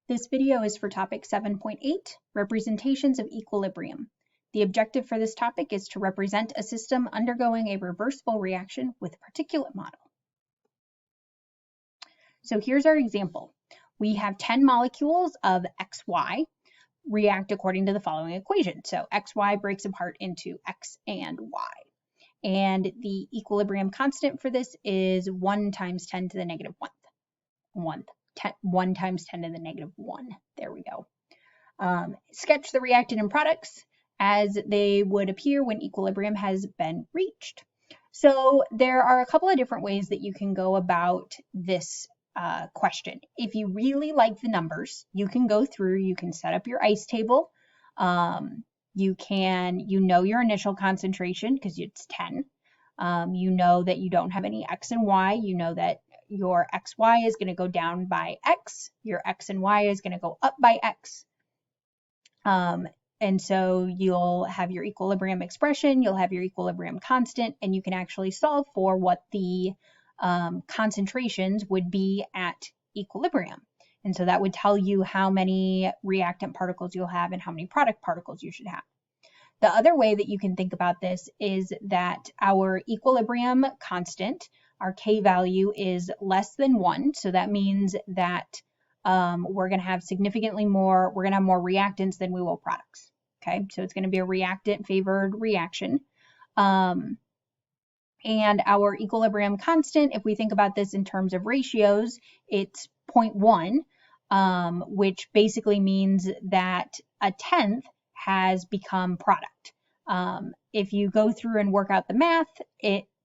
This video is for topic 7.8, representations of equilibrium. The objective for this topic is to represent a system undergoing a reversible reaction with particulate model. So here's our example. We have 10 molecules of XY react according to the following equation. So XY breaks apart into X and Y. And the equilibrium constant for this is 1 times 10 to the negative 1 times 10 to the negative 1. There we go. Sketch the reactant and products as they would appear when equilibrium has been reached. So there are a couple of different ways that you can go about this question. If you really like the numbers, you can go through, you can set up your ICE table. You know your initial concentration because it's 10. You know that you don't have any X and Y. You know that your XY is going to go down by X. Your X and Y is going to go up by X. And so you'll have your equilibrium expression, you'll have your equilibrium constant, and you can actually solve for what the concentrations would be at equilibrium. And so that would tell you how many reactant particles you'll have and how many product particles you should have. The other way that you can think about this is that our equilibrium constant, our K value, is less than 1. So that means that we're going to have significantly more, we're going to have more reactants than we will products. Okay, so it's going to be a reactant favored reaction. And our equilibrium constant, if we think about this in terms of ratios, it's 0.1, which basically means that a tenth has become product. If you go through and work out the math,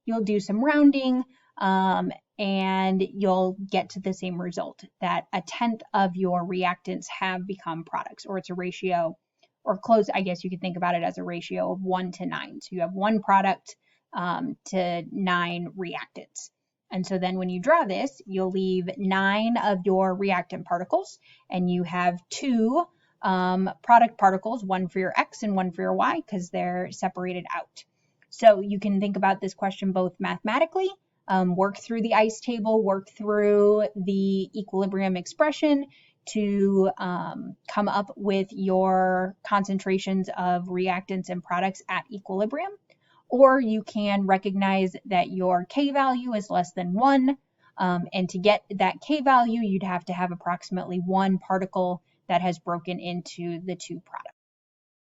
you'll do some rounding, and you'll get to the same result, that a tenth of your reactants have become products, or it's a ratio, or close, I guess you could think about it as a ratio of 1 to 9. So you have 1 product to 9 reactants. And so then when you draw this, you'll leave 9 of your reactant particles, and you have 2 product particles, 1 for your X and 1 for your Y, because they're separated out. So you can think about this question both mathematically, work through the ICE table, work through the equilibrium expression to come up with your concentrations of reactants and products at equilibrium. Or you can recognize that your K value is less than 1, and to get that K value, you'd have to have approximately 1 particle that has broken into the 2 products.